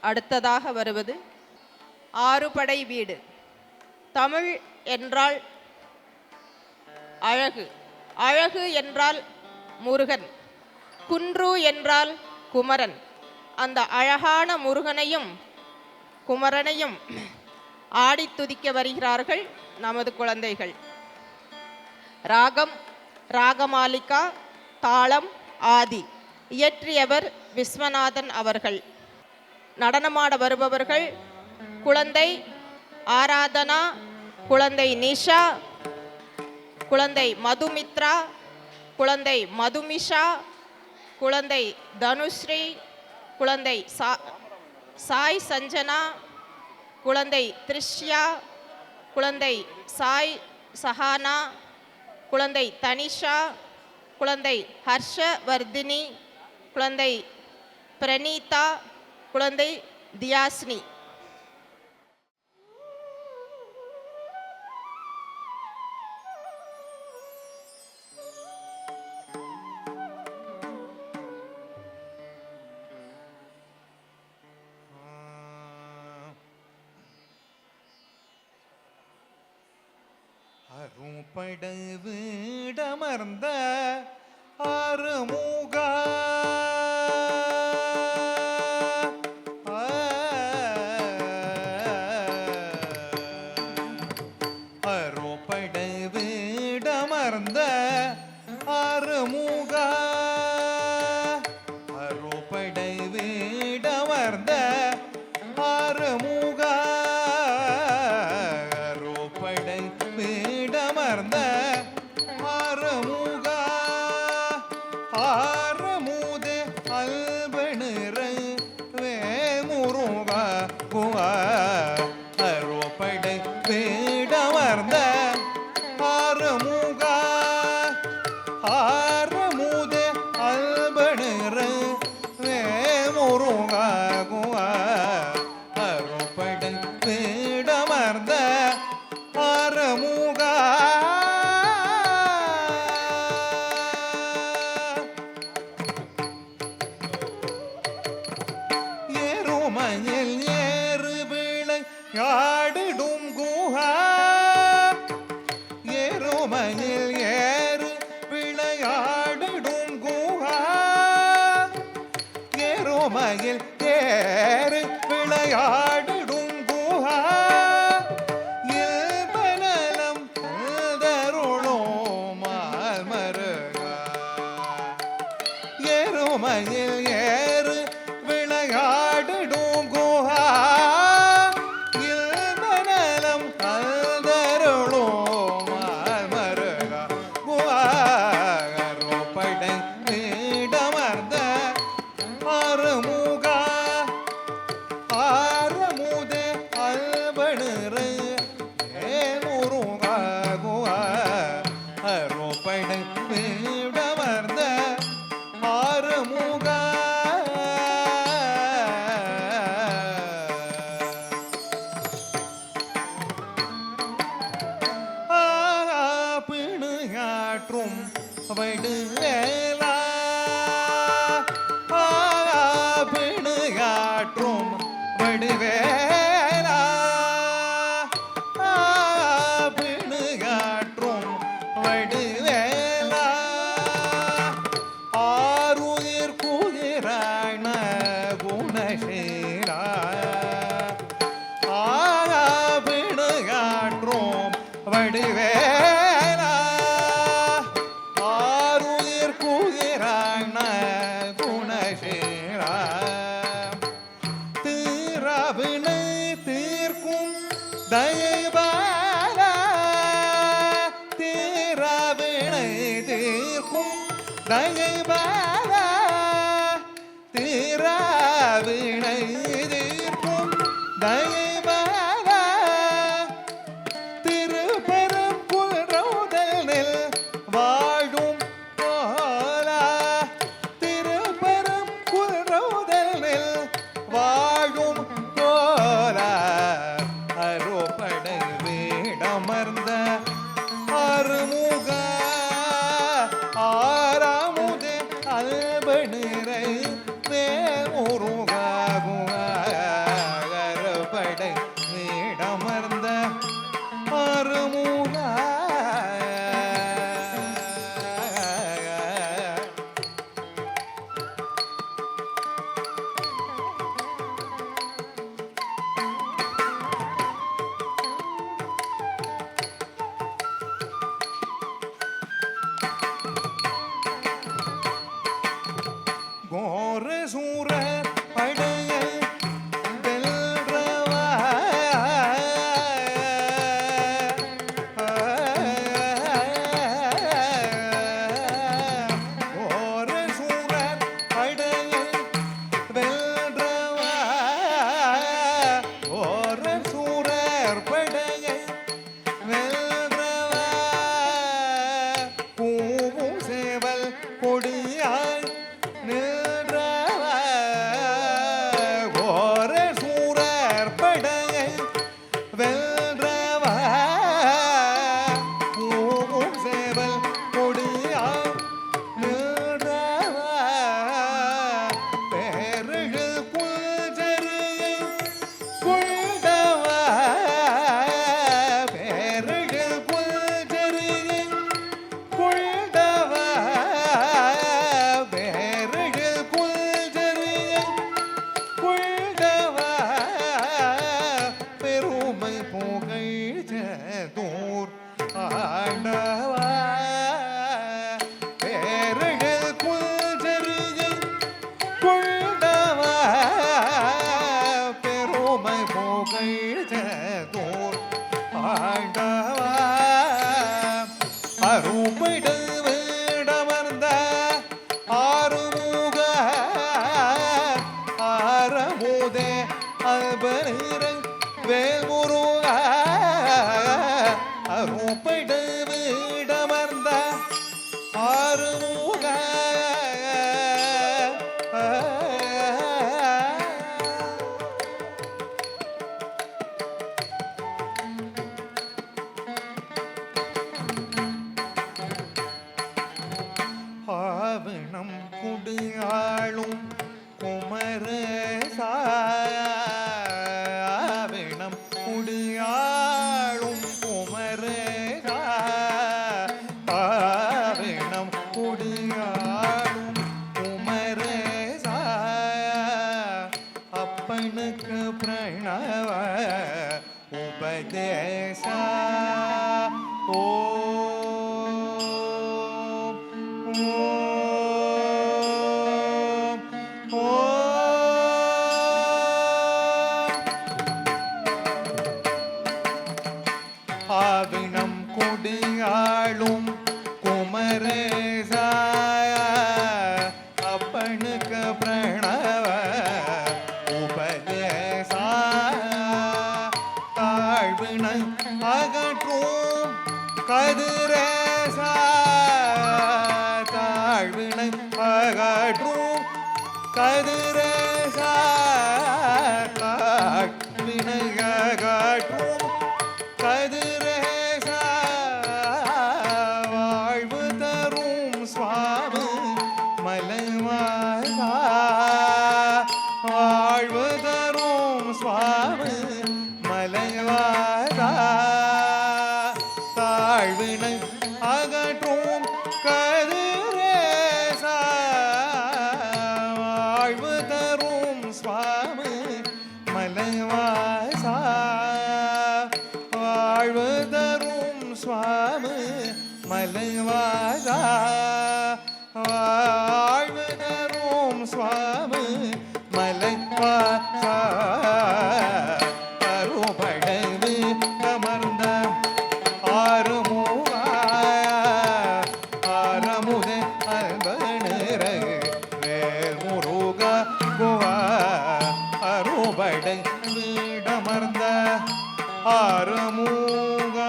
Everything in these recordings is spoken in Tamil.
அடுத்ததாக வருவது ஆறுபடை வீடு. தமிழ் என்றால் அழகு, அழகு என்றால் முருகன், குன்று என்றால் குமரன். அந்த அழகான முருகனையும் குமரனையும் ஆடி துதிக்க வருகிறார்கள் நமது குழந்தைகள். ராகம் ராகமாலிகா, தாளம் ஆதி. இயற்றியவர் விஸ்வநாதன் அவர்கள். நடனமாட வருபவர்கள் குழந்தை ஆராதனா, குழந்தை நிஷா, குழந்தை மதுமித்ரா, குழந்தை மதுமிஷா, குழந்தை தனுஸ்ரீ, குழந்தை சாய் சஞ்சனா, குழந்தை த்ரிஷ்யா, குழந்தை சாய் சஹானா, குழந்தை தனிஷா, குழந்தை ஹர்ஷவர்தினி, குழந்தை பிரணீதா, குழந்தை தியாஸ்னி. அரும்பட வீடமர்ந்த ஆறுமுகா, அரும்பட வீடமர்ந்த ஆறுமுகா, அரும்பட வீடமர்ந்த ஆறுமுகா, அரும்பட வீடமர்ந்த ஆறுமுகா, ஆறுமுதே அல்பனிற வேமுருகா குவா, அரும்பட வீடமர்ந்த ஆறுமுகா, ஆறுமுதே அல்பனிற வேமுருகா குவா, அரும்பட வீடமர்ந்த ஆறுமுகா. ஏறுமயில் ஏறு விளையாடிடும் குஹா, ஏறுமயில் ஏறு விளையாடிடும் குஹா, ஏறுமயில் ஏறு விளையாடிடும் குஹா, இல்பநலம் தருளும் மால்மருகா, ஏறுமயில் ஏறு விளையாடிடும் குஹா, இல்பநலம் தருளும் மால்மருகா குஹா, அரும்பட வீடமர்ந்த ஆறுமுகா, ஆறுமுதே அல்பனிற வேமுருகா குஹா, அரும்பட வீடமர்ந்த ஆறுமுகா. பிணியாற்றும் வடுவேலா, பிணியாற்றும் வடுவேலா, பிணியாற்றும் வடுவேலா, ஆருயிர் குயிரான குணசீலா, பிணியாற்றும் வடுவேலா, ஆருயிர் குயிரான குணசீலா, தீராவினை தீர்க்கும் தயவாலா, தீராவினை தீர்க்கும் தயவாலா, தீராவினை தீர்க்கும் தயவாலா, திருப்பெரும்புறவுதலில் வாழும் கோலா, திருப்பெரும்புறவுதலில் வாழும் கோலா, அரும்பட வீடமர்ந்த ஆறுமுகா, ஆறாமுதே அல்பனிற வேமுருகா குஹா, அழுதோர் ஆண்டவா அருபடு வீடமர்ந்த ஆறுமுக ஆரமுதே அபனிரை வேல்முருக அருபடு வீடமர்ந்த ஆறுமுக ஆவணம் குடியாளும் குமரேசா ஆவணம் குடியாளும் குமரேசா ஆவணம் குடியாளும் குமரேசா அப்பனுக்கு பிரணவ உபதேசா ஓ ஆவினம் கொடியாளும் குமரேசா அப்பனுக்கு பிரணவ உபதேசா தாழ்வினை அகற்றும் கதிரேசா தாழ்வினை அகற்றும் கதிரேசா தாழ்வினை அகற்றும் கதிரேசா வாழ்வு தரும் சுவாமி மலைவாசா வாழ்வு தரும் சுவாமி மலைவாசா தாழ்வினை அகற்றும் கதிரேசா வாழ்வு தரும் சுவாமி மலைவாசா வாழ்வு தரும் சுவாமி மலைவாசா வாழ்வு தரும் சுவாமி மலைவாசா அருபடவு கமர்ந்த ஆறுமுக ஆரமுதே அல்பனிர வேல்முருக குவா அருபடை வீடமர்ந்த ஆறுமுக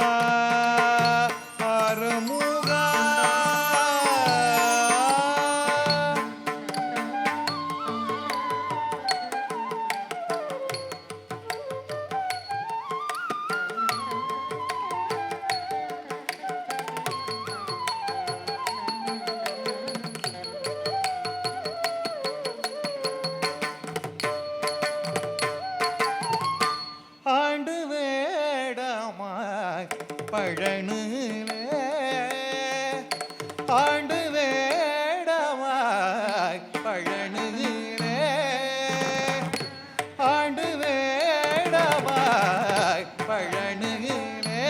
ஆறுமுக ஆண்டு வேடமாய் பழனிலே ஆண்டு வேடமாய் பழனிலே ஆண்டு வேடமாய் பழனிலே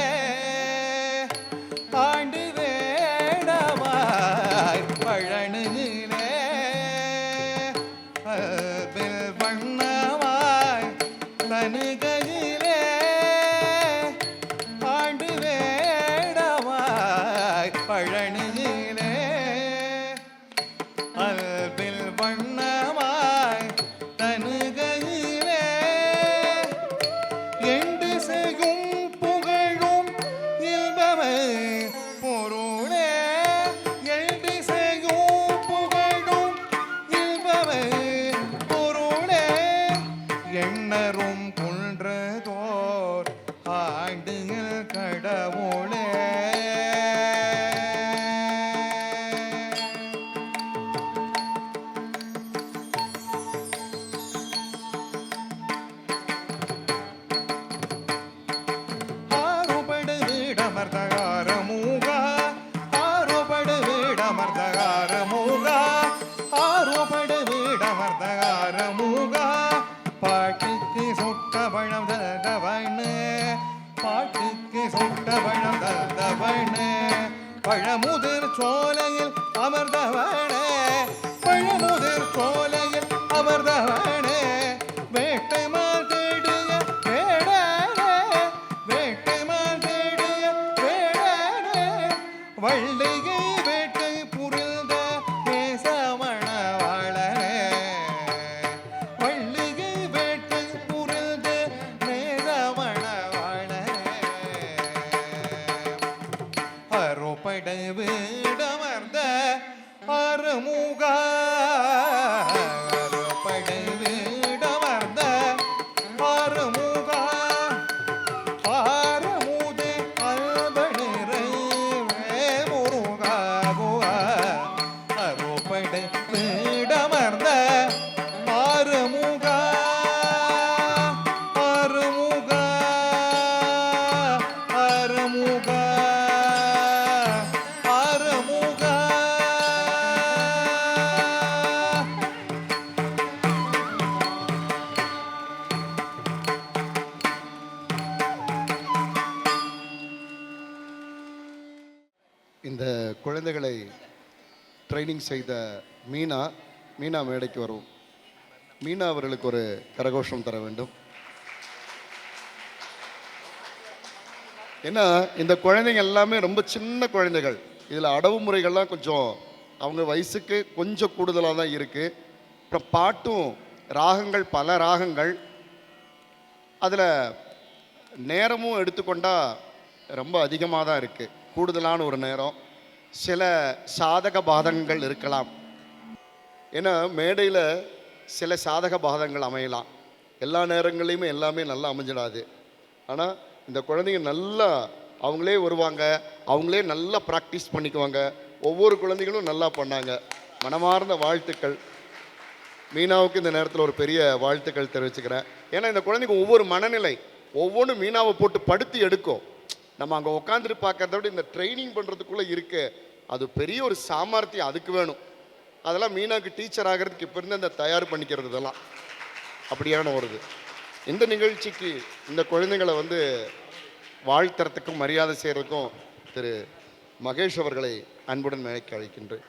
ஆண்டு வேடமாய் பழனிலே அல்பில் வண்ணமாய் தனுகையிலே ஆண்டு வேடமாய் பழனியிலே அல்பில் வண்ணமாய் தனுகையிலே எண்டு செய்யும் புகழும் இல்பமே பொருளே எண்டு செய்யும் புகழும் இல்பமே பொருளே எண்ணரும் குன்றதோர் ஆண்டுகள் கடவுளே ஆறுபடு வீடமர்ந்த ஆறுமுக ஆறுபடு வீடமர்ந்த ஆறுமுக ஆறுபடு வீடமர்ந்த ஆறுமுக பாட்டுக்கு சொட்ட பழம் தந்தவண்ணு பாட்டுக்கு சொட்ட பழம் தந்தவண்ணு பழமுதிர் சோலையில் அமர்ந்தவனே பழமுதிர் சோலையில் அமர்ந்தவனே வேட்டை மாட்டிடுய வேட இந்த குழந்தைகளை ட்ரைனிங் செய்த மீனா மேடைக்கு வரும். மீனா அவர்களுக்கு ஒரு கரகோஷம் தர வேண்டும். ஏன்னா இந்த குழந்தைங்க எல்லாமே ரொம்ப சின்ன குழந்தைகள். இதில் அடவுமுறைகள்லாம் கொஞ்சம் அவங்க வயசுக்கு கொஞ்சம் கூடுதலாக தான் இருக்குது. அப்புறம் பாட்டும் ராகங்கள் பல ராகங்கள், அதில் நேரமும் எடுத்துக்கொண்டால் ரொம்ப அதிகமாக தான் இருக்குது, கூடுதலான ஒரு நேரம். சில சாதக பாதகங்கள் இருக்கலாம். ஏன்னா மேடையில் சில சாதக பாதகங்கள் அமையலாம், எல்லா நேரங்களையுமே எல்லாமே நல்லா அமைஞ்சிடாது. ஆனால் இந்த குழந்தைங்க நல்லா அவங்களே வருவாங்க, அவங்களே நல்லா ப்ராக்டிஸ் பண்ணிக்குவாங்க. ஒவ்வொரு குழந்தைகளும் நல்லா பண்ணாங்க. மனமார்ந்த வாழ்த்துக்கள். மீனாவுக்கு இந்த நேரத்தில் ஒரு பெரிய வாழ்த்துக்கள் தெரிவிச்சுக்கிறேன். ஏன்னா இந்த குழந்தைங்க ஒவ்வொரு மனநிலை ஒவ்வொன்றும் மீனாவை போட்டு படுத்தி எடுக்கும். நம்ம அங்கே உட்காந்துட்டு பார்க்கறத விட இந்த ட்ரைனிங் பண்ணுறதுக்குள்ளே இருக்கு, அது பெரிய ஒரு சாமர்த்தியம் அதுக்கு வேணும். அதெல்லாம் மீனாவுக்கு டீச்சர் ஆகிறதுக்கு இப்போ இருந்து அந்த தயார் பண்ணிக்கிறது இதெல்லாம் அப்படியான வருது. இந்த நிகழ்ச்சிக்கு இந்த குழந்தைங்களை வந்து வாழ்த்துறதுக்கும் மரியாதை செய்கிறதுக்கும் திரு மகேஷ் அவர்களை அன்புடன் மேடைக்கு அழைக்கின்றேன்.